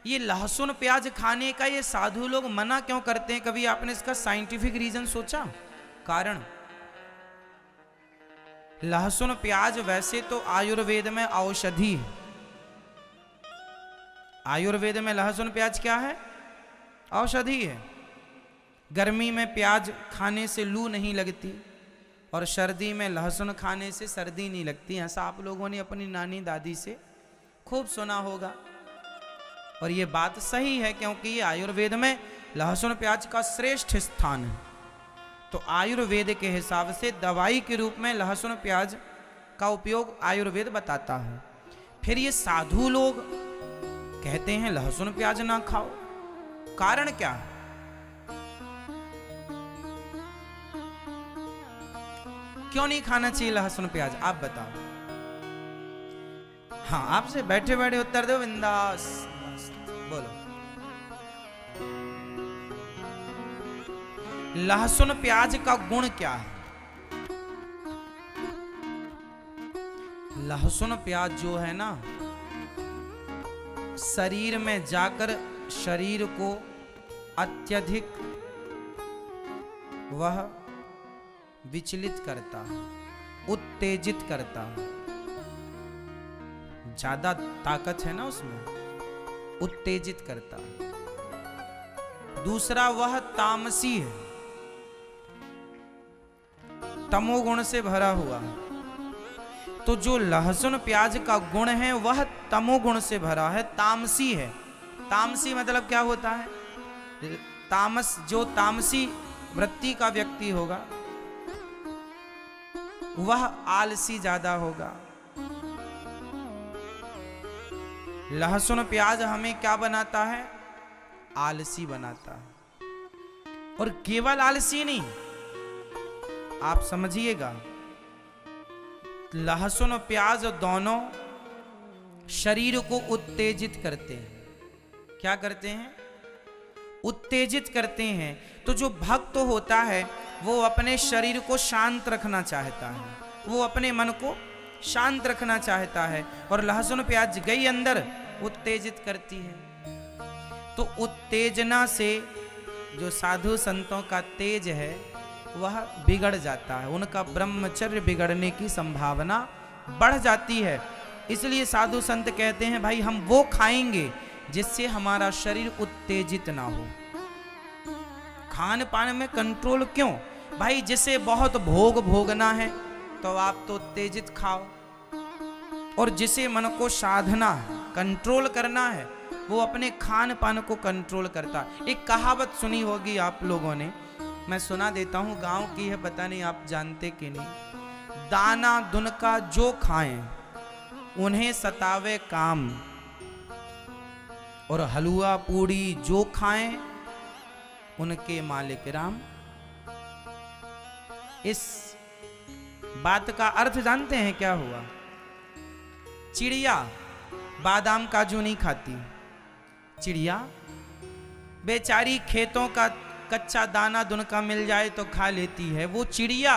ये लहसुन प्याज खाने का ये साधु लोग मना क्यों करते हैं? कभी आपने इसका साइंटिफिक रीजन सोचा? कारण, लहसुन प्याज वैसे तो आयुर्वेद में औषधि है। आयुर्वेद में लहसुन प्याज क्या है? औषधि है। गर्मी में प्याज खाने से लू नहीं लगती और सर्दी में लहसुन खाने से सर्दी नहीं लगती। ऐसा आप लोगों ने अपनी नानी दादी से खूब सुना होगा और ये बात सही है, क्योंकि ये आयुर्वेद में लहसुन प्याज का श्रेष्ठ स्थान है। तो आयुर्वेद के हिसाब से दवाई के रूप में लहसुन प्याज का उपयोग आयुर्वेद बताता है। फिर ये साधु लोग कहते हैं लहसुन प्याज ना खाओ, कारण क्या है? क्यों नहीं खाना चाहिए लहसुन प्याज, आप बताओ। हाँ, आपसे बैठे बैठे उत्तर दो, बिंदास बोलो। लहसुन प्याज का गुण क्या है? लहसुन प्याज जो है ना, शरीर में जाकर शरीर को अत्यधिक वह विचलित करता है, उत्तेजित करता है। ज्यादा ताकत है ना उसमें, उत्तेजित करता है। दूसरा, वह तामसी है, तमोगुण से भरा हुआ है। तो जो लहसुन प्याज का गुण है वह तमोगुण से भरा है, तामसी है। तामसी मतलब क्या होता है? तामस, जो तामसी वृत्ति का व्यक्ति होगा वह आलसी ज्यादा होगा। लहसुन प्याज हमें क्या बनाता है? आलसी बनाता है। और केवल आलसी नहीं, आप समझिएगा, लहसुन प्याज दोनों शरीर को उत्तेजित करते हैं। क्या करते हैं? उत्तेजित करते हैं। तो जो भक्त होता है वो अपने शरीर को शांत रखना चाहता है, वो अपने मन को शांत रखना चाहता है, और लहसुन प्याज गई अंदर उत्तेजित करती है। तो उत्तेजना से जो साधु संतों का तेज है वह बिगड़ जाता है, उनका ब्रह्मचर्य बिगड़ने की संभावना बढ़ जाती है। इसलिए साधु संत कहते हैं भाई हम वो खाएंगे जिससे हमारा शरीर उत्तेजित ना हो। खान पान में कंट्रोल क्यों भाई? जिसे बहुत भोग भोगना है तो आप तो उत्तेजित खाओ, और जिसे मन को साधना है, कंट्रोल करना है, वो अपने खान पान को कंट्रोल करता है। एक कहावत सुनी होगी आप लोगों ने, मैं सुना देता हूं, गांव की है, पता नहीं आप जानते कि नहीं। दाना दुनका जो खाएं उन्हें सतावे काम, और हलवा पूड़ी जो खाएं उनके मालिक राम। इस बात का अर्थ जानते हैं क्या हुआ? चिड़िया बादाम काजू नहीं खाती, चिड़िया बेचारी खेतों का कच्चा दाना दुनका मिल जाए तो खा लेती है। वो चिड़िया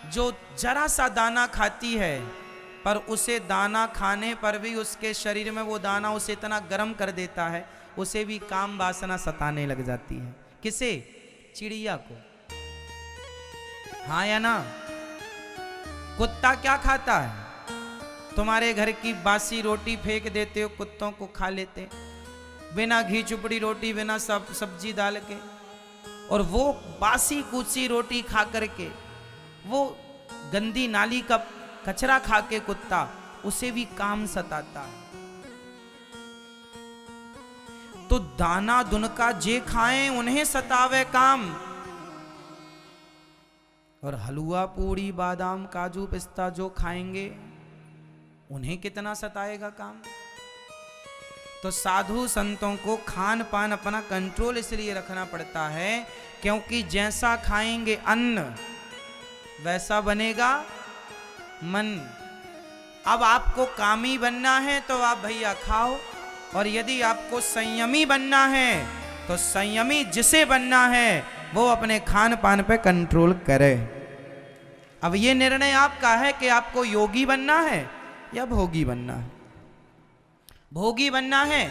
जो जरा सा दाना खाती है, पर उसे दाना खाने पर भी उसके शरीर में वो दाना उसे इतना गर्म कर देता है, उसे भी काम वासना सताने लग जाती है। किसे? चिड़िया को। हाँ या ना? कुत्ता क्या खाता है? तुम्हारे घर की बासी रोटी फेंक देते हो, कुत्तों को खा लेते, बिना घी चुपड़ी रोटी, बिना सब्जी डाल के। और वो बासी कूची रोटी खा करके, वो गंदी नाली का कचरा खा के कुत्ता, उसे भी काम सताता है। तो दाना दुनका जे खाएं उन्हें सतावे काम, और हलवा पूड़ी बादाम काजू पिस्ता जो खाएंगे उन्हें कितना सताएगा काम। तो साधु संतों को खान पान अपना कंट्रोल इसलिए रखना पड़ता है क्योंकि जैसा खाएंगे अन्न वैसा बनेगा मन। अब आपको कामी बनना है तो आप भैया खाओ, और यदि आपको संयमी बनना है तो संयमी जिसे बनना है वो अपने खान पान पे कंट्रोल करे। अब ये निर्णय आपका है कि आपको योगी बनना है या भोगी बनना है। भोगी बनना है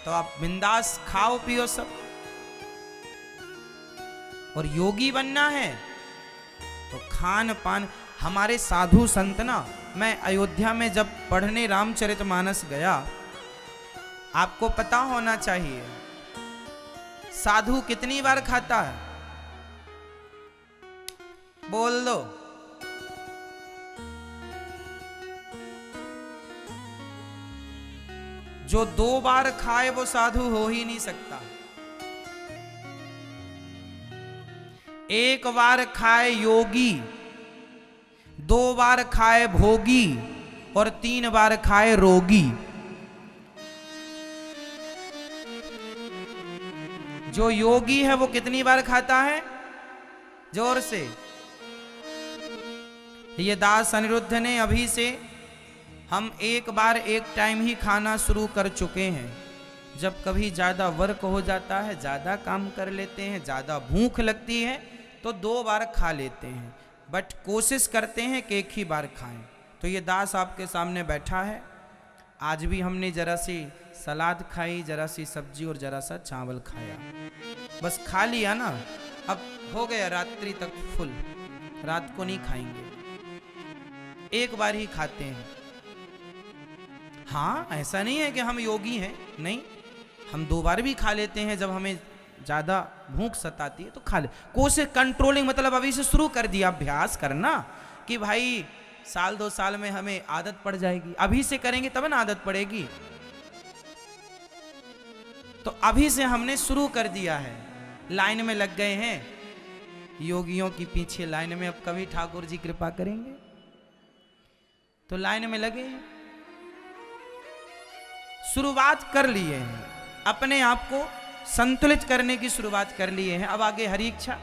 तो आप बिंदास खाओ पियो सब। और योगी बनना है तो खान पान। हमारे साधु संत ना, मैं अयोध्या में जब पढ़ने रामचरितमानस गया, आपको पता होना चाहिए साधु कितनी बार खाता है, बोल दो। जो 2 बार खाए वो साधु हो ही नहीं सकता। 1 बार खाए योगी, 2 बार खाए भोगी और 3 बार खाए रोगी। जो योगी है वो कितनी बार खाता है, जोर से। ये दास अनिरुद्ध ने अभी से हम 1 बार 1 टाइम ही खाना शुरू कर चुके हैं। जब कभी ज़्यादा वर्क हो जाता है, ज़्यादा काम कर लेते हैं, ज़्यादा भूख लगती है तो 2 बार खा लेते हैं, बट कोशिश करते हैं कि 1 ही बार खाएं। तो ये दास आपके सामने बैठा है। आज भी हमने जरा सी सलाद खाई, जरा सी सब्जी और जरा सा चावल खाया, बस खा लिया ना। अब हो गया रात्रि तक फुल, रात को नहीं खाएंगे, 1 बार ही खाते हैं। हाँ, ऐसा नहीं है कि हम योगी हैं, नहीं, हम 2 बार भी खा लेते हैं जब हमें ज़्यादा भूख सताती है तो खा ले। कोशिश कंट्रोलिंग, मतलब अभी से शुरू कर दिया अभ्यास करना कि भाई 1-2 साल में हमें आदत पड़ जाएगी। अभी से करेंगे तब ना आदत पड़ेगी। तो अभी से हमने शुरू कर दिया है, लाइन में लग गए हैं योगियों की पीछे लाइन में। अब कभी ठाकुर जी कृपा करेंगे तो लाइन में लगे हैं, शुरुआत कर लिए हैं, अपने आप को संतुलित करने की शुरुआत कर लिए हैं। अब आगे हरी इच्छा।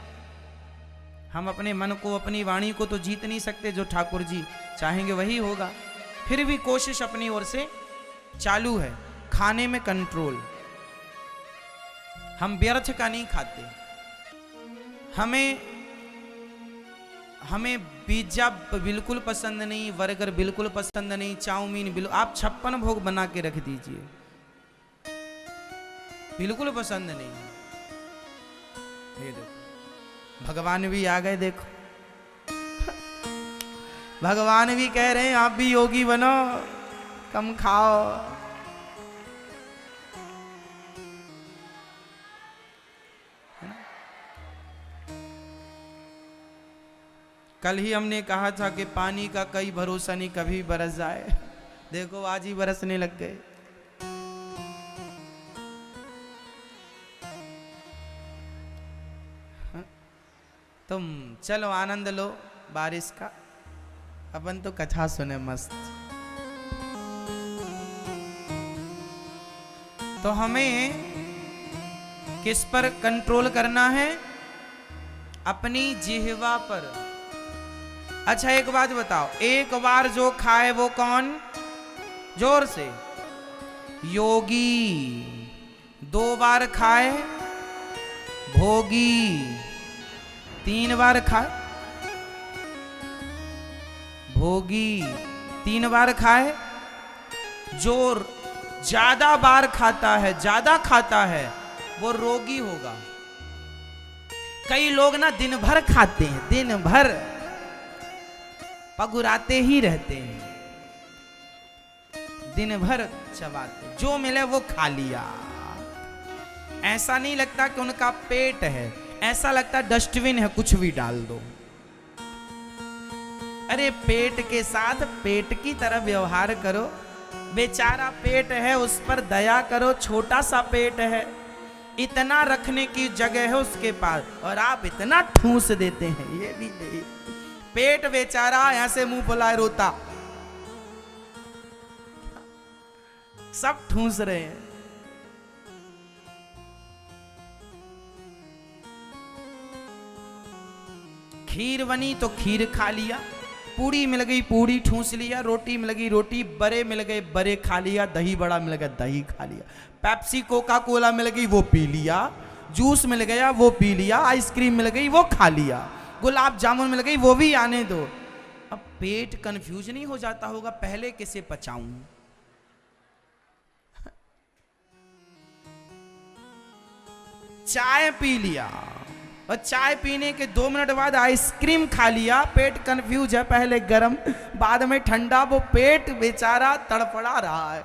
हम अपने मन को, अपनी वाणी को तो जीत नहीं सकते, जो ठाकुर जी चाहेंगे वही होगा। फिर भी कोशिश अपनी ओर से चालू है। खाने में कंट्रोल, हम व्यर्थ का नहीं खाते। हमें पिज्जा बिल्कुल पसंद नहीं, बर्गर बिल्कुल पसंद नहीं, चाउमीन बिल्कुल, आप 56 भोग बना के रख दीजिए, बिल्कुल पसंद नहीं। ये देखो भगवान भी आ गए, देखो भगवान भी कह रहे हैं आप भी योगी बनो, कम खाओ। कल ही हमने कहा था कि पानी का कोई भरोसा नहीं, कभी बरस जाए। देखो आज ही बरसने लग गए। तुम चलो आनंद लो बारिश का, अपन तो कथा सुने मस्त। तो हमें किस पर कंट्रोल करना है, अपनी जिह्वा पर। अच्छा एक बात बताओ, 1 बार जो खाए वो कौन, जोर से, योगी। 2 बार खाए भोगी, 3 बार खाए भोगी, 3 बार खाए। जो ज्यादा बार खाता है, ज्यादा खाता है, वो रोगी होगा। कई लोग ना दिन भर खाते हैं, दिन भर पगुराते ही रहते हैं, दिन भर चबाते, जो मिले वो खा लिया। ऐसा नहीं लगता कि उनका पेट है, ऐसा लगता डस्टबिन है, कुछ भी डाल दो। अरे पेट के साथ पेट की तरह व्यवहार करो। बेचारा पेट है, उस पर दया करो। छोटा सा पेट है, इतना रखने की जगह है उसके पास, और आप इतना ठूस देते हैं। ये भी नहीं, पेट बेचारा यहां से मुंह फुलाए रोता, सब ठूस रहे हैं। खीर बनी तो खीर खा लिया, पूड़ी मिल गई पूड़ी ठूस लिया, रोटी मिल गई रोटी, बड़े मिल गए बड़े खा लिया, दही बड़ा मिल गया दही खा लिया, पेप्सी कोका कोला मिल गई वो पी लिया, जूस मिल गया वो पी लिया, आइसक्रीम मिल गई वो खा लिया, गुलाब जामुन मिल गई वो भी आने दो। अब पेट कंफ्यूज नहीं हो जाता होगा, पहले किसे पचाऊं। चाय पी लिया और चाय पीने के 2 मिनट बाद आइसक्रीम खा लिया। पेट कंफ्यूज है, पहले गर्म बाद में ठंडा, वो पेट बेचारा तड़फड़ा रहा है।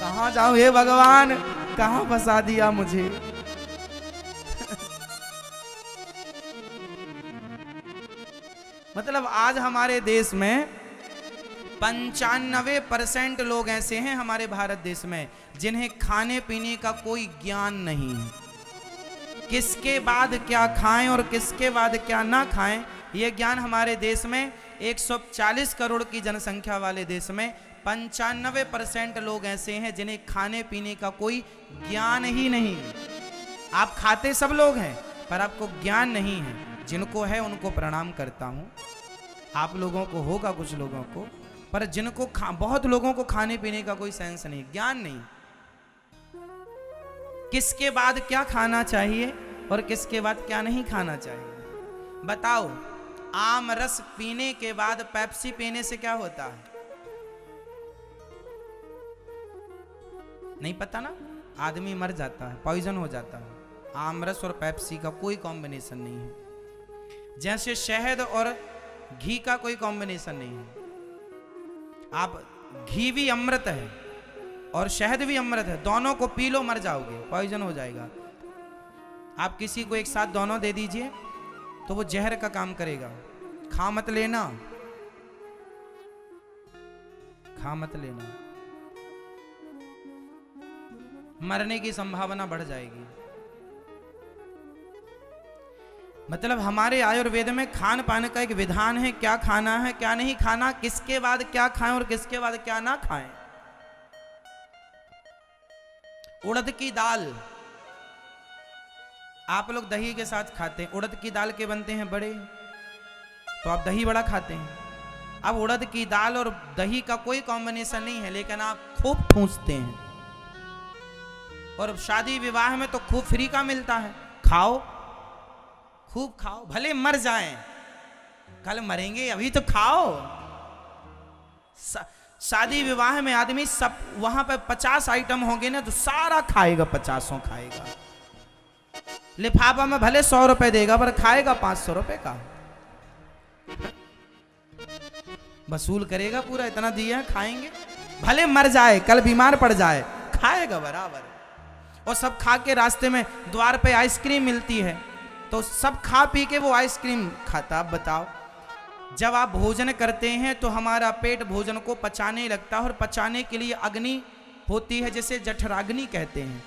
कहां जाऊं हे भगवान, कहां फंसा दिया मुझे। मतलब आज हमारे देश में 95% लोग ऐसे हैं हमारे भारत देश में जिन्हें खाने पीने का कोई ज्ञान नहीं है। किसके बाद क्या खाएं और किसके बाद क्या ना खाएं, यह ज्ञान हमारे देश में 140 करोड़ की जनसंख्या वाले देश में 95% लोग ऐसे हैं जिन्हें खाने पीने का कोई ज्ञान ही नहीं। आप खाते सब लोग हैं पर आपको ज्ञान नहीं है। जिनको है उनको प्रणाम करता हूं। आप लोगों को होगा, कुछ लोगों को, पर जिनको बहुत लोगों को खाने पीने का कोई सेंस नहीं, ज्ञान नहीं। किसके बाद क्या खाना चाहिए और किसके बाद क्या नहीं खाना चाहिए बताओ। आम रस पीने के बाद पेप्सी पीने से क्या होता है? नहीं पता ना, आदमी मर जाता है, पॉइजन हो जाता है। आम रस और पेप्सी का कोई कॉम्बिनेशन नहीं है, जैसे शहद और घी का कोई कॉम्बिनेशन नहीं है। आप घी भी अमृत है और शहद भी अमृत है, दोनों को पी लो मर जाओगे, पॉइजन हो जाएगा। आप किसी को एक साथ दोनों दे दीजिए तो वो जहर का काम करेगा। खा मत लेना, खा मत लेना, मरने की संभावना बढ़ जाएगी। मतलब हमारे आयुर्वेद में खान पान का एक विधान है, क्या खाना है क्या नहीं खाना, किसके बाद क्या खाएं और किसके बाद क्या ना खाएं। उड़द की दाल आप लोग दही के साथ खाते हैं। उड़द की दाल के बनते हैं बड़े, तो आप दही बड़ा खाते हैं। अब उड़द की दाल और दही का कोई कॉम्बिनेशन नहीं है, लेकिन आप खूब ठूंसते हैं। और शादी विवाह में तो खूब फ्री का मिलता है, खाओ खूब खाओ, भले मर जाएं, कल मरेंगे अभी तो खाओ। शादी विवाह में आदमी सब वहां पे 50 आइटम होंगे ना तो सारा खाएगा, 50 खाएगा। लिफाफा में भले 100 रुपए देगा पर खाएगा 500 रुपए का, वसूल करेगा पूरा, इतना दिया खाएंगे। भले मर जाए, कल बीमार पड़ जाए, खाएगा बराबर। और सब खा के रास्ते में द्वार पे आइसक्रीम मिलती है तो सब खा पी के वो आइसक्रीम खाता। अब बताओ, जब आप भोजन करते हैं तो हमारा पेट भोजन को पचाने लगता है और पचाने के लिए अग्नि होती है जिसे जठराग्नि कहते हैं।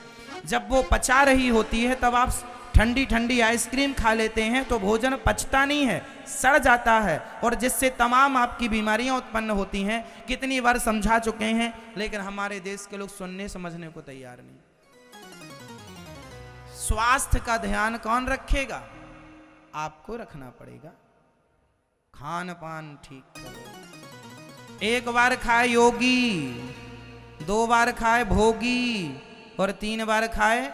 जब वो पचा रही होती है तब आप ठंडी ठंडी आइसक्रीम खा लेते हैं तो भोजन पचता नहीं है, सड़ जाता है, और जिससे तमाम आपकी बीमारियां उत्पन्न होती हैं। कितनी बार समझा चुके हैं, लेकिन हमारे देश के लोग सुनने समझने को तैयार नहीं। स्वास्थ्य का ध्यान कौन रखेगा? आपको रखना पड़ेगा। खान पान ठीक करो। 1 बार खाए योगी, 2 बार खाए भोगी और 3 बार खाए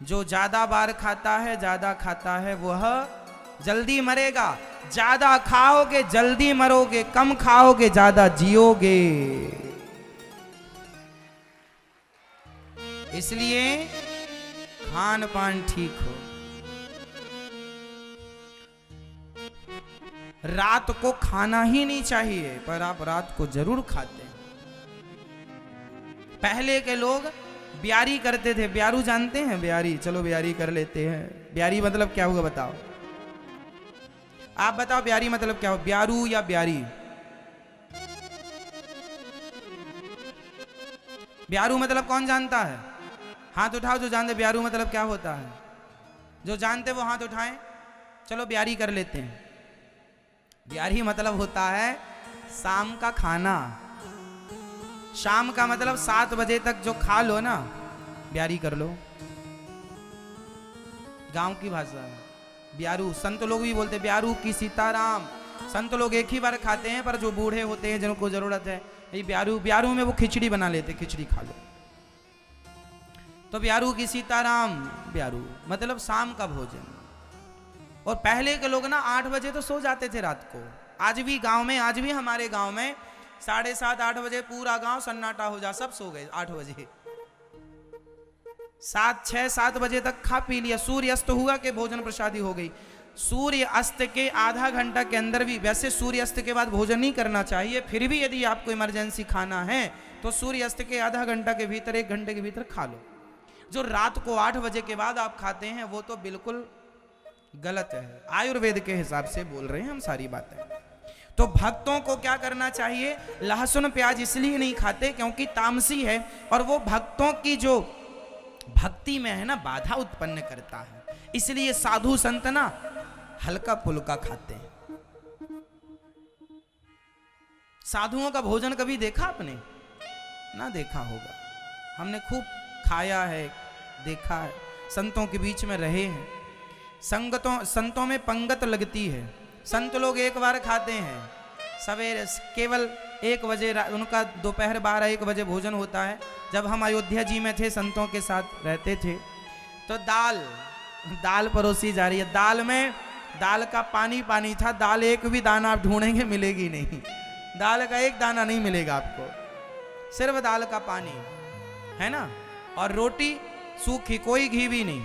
जो ज्यादा बार खाता है, ज्यादा खाता है वह जल्दी मरेगा। ज्यादा खाओगे जल्दी मरोगे, कम खाओगे ज्यादा जियोगे। इसलिए खान पान ठीक हो। रात को खाना ही नहीं चाहिए पर आप रात को जरूर खाते हैं। पहले के लोग ब्यारी करते थे। ब्यारू जानते हैं? ब्यारी, चलो ब्यारी कर लेते हैं। ब्यारी मतलब क्या हुआ बताओ? आप बताओ ब्यारी मतलब क्या हो? ब्यारू या ब्यारी? ब्यारू मतलब कौन जानता है? हाथ उठाओ जो जानते ब्यारू मतलब क्या होता है। जो जानते वो हाथ उठाएं। चलो ब्यारी कर लेते हैं। ब्यारी मतलब होता है शाम का खाना। शाम का मतलब 7 बजे तक जो खा लो ना, ब्यारी कर लो। गांव की भाषा है ब्यारू। संत लोग भी बोलते ब्यारू की सीताराम। संत लोग एक ही बार खाते हैं, पर जो बूढ़े होते हैं जिनको जरूरत है ये ब्यारू, ब्यारू में वो खिचड़ी बना लेते, खिचड़ी खा लो। तो ब्यारू की सीताराम, ब्यारू मतलब शाम का भोजन। और पहले के लोग ना 8 बजे तो सो जाते थे रात को। आज भी गांव में, आज भी हमारे गांव में 7:30 8 बजे पूरा गांव सन्नाटा हो जा, सब सो गए 8 बजे। 6 7 बजे तक खा पी लिया, सूर्य अस्त हुआ कि भोजन प्रसादी हो गई। सूर्य अस्त के आधा घंटा के अंदर भी, वैसे सूर्य अस्त के बाद भोजन नहीं करना चाहिए, फिर भी यदि आपको इमरजेंसी खाना है तो सूर्य अस्त के आधा घंटा के भीतर, 1 घंटे के भीतर खा लो। जो रात को 8 बजे के बाद आप खाते हैं वो तो बिल्कुल गलत है। आयुर्वेद के हिसाब से बोल रहे हैं हम सारी बातें। तो भक्तों को क्या करना चाहिए? लहसुन प्याज इसलिए नहीं खाते क्योंकि तामसी है और वो भक्तों की जो भक्ति में है ना बाधा उत्पन्न करता है, इसलिए साधु संत ना हल्का फुल्का खाते हैं। साधुओं का भोजन कभी देखा आपने? ना देखा होगा। हमने खूब खाया है, देखा है, संतों के बीच में रहे हैं। संतों में पंगत लगती है। संत लोग एक बार खाते हैं सवेरे, केवल 1 बजे, उनका दोपहर 12-1 बजे भोजन होता है। जब हम अयोध्या जी में थे, संतों के साथ रहते थे, तो दाल परोसी जा रही है। दाल का पानी पानी था। दाल एक भी दाना आप ढूंढेंगे मिलेगी नहीं, दाल का एक दाना नहीं मिलेगा आपको, सिर्फ दाल का पानी है ना। और रोटी सूखी, कोई घी भी नहीं,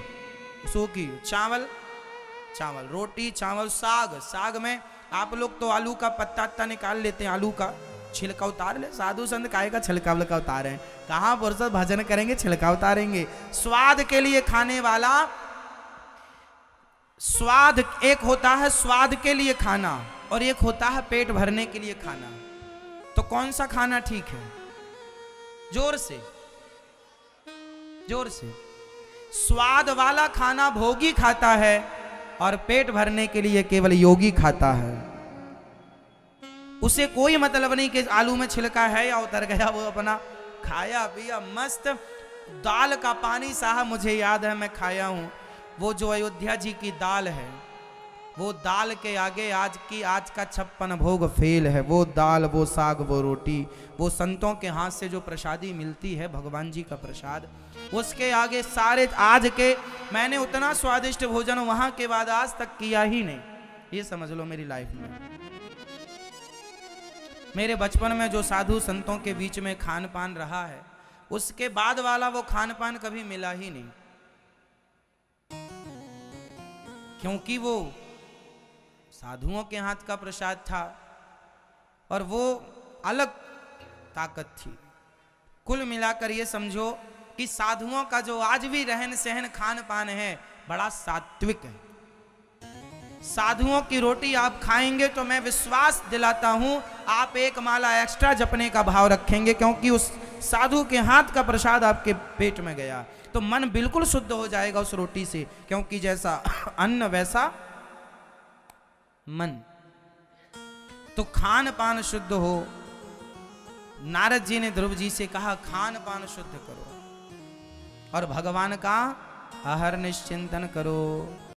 सूखी। चावल, रोटी, चावल, साग में आप लोग तो आलू का पत्ता निकाल लेते हैं, आलू का छिलका उतार ले। साधु संत काहे का छिलका उतारे हैं? कहाँ फुर्सत, भजन करेंगे छिलका उतारेंगे। स्वाद के लिए खाने वाला, स्वाद एक होता है स्वाद के लिए खाना और एक होता है पेट भरने के लिए खाना। तो कौन सा खाना ठीक है? जोर से स्वाद वाला खाना भोगी खाता है और पेट भरने के लिए केवल योगी खाता है। उसे कोई मतलब नहीं कि आलू में छिलका है या उतर गया, वो अपना खाया पिया मस्त। दाल का पानी साहब, मुझे याद है मैं खाया हूं। वो जो अयोध्या जी की दाल है, वो दाल के आगे आज का 56 भोग फेल है। वो दाल, वो साग, वो रोटी, वो संतों के हाथ से जो प्रसादी मिलती है, भगवान जी का प्रसाद, उसके आगे सारे आज के, मैंने उतना स्वादिष्ट भोजन वहां के बाद आज तक किया ही नहीं। ये समझ लो मेरी लाइफ में, मेरे बचपन में जो साधु संतों के बीच में खान पान रहा है, उसके बाद वाला वो खान पान कभी मिला ही नहीं। क्योंकि वो साधुओं के हाथ का प्रसाद था और वो अलग ताकत थी। कुल मिलाकर ये समझो कि साधुओं का जो आज भी रहन सहन खान पान है, बड़ा सात्विक है। साधुओं की रोटी आप खाएंगे तो मैं विश्वास दिलाता हूं आप 1 माला एक्स्ट्रा जपने का भाव रखेंगे, क्योंकि उस साधु के हाथ का प्रसाद आपके पेट में गया तो मन बिल्कुल शुद्ध हो जाएगा उस रोटी से। क्योंकि जैसा अन्न वैसा मन। तो खान पान शुद्ध हो। नारद जी ने ध्रुव जी से कहा खान पान शुद्ध करो और भगवान का अहर्निश चिंतन करो।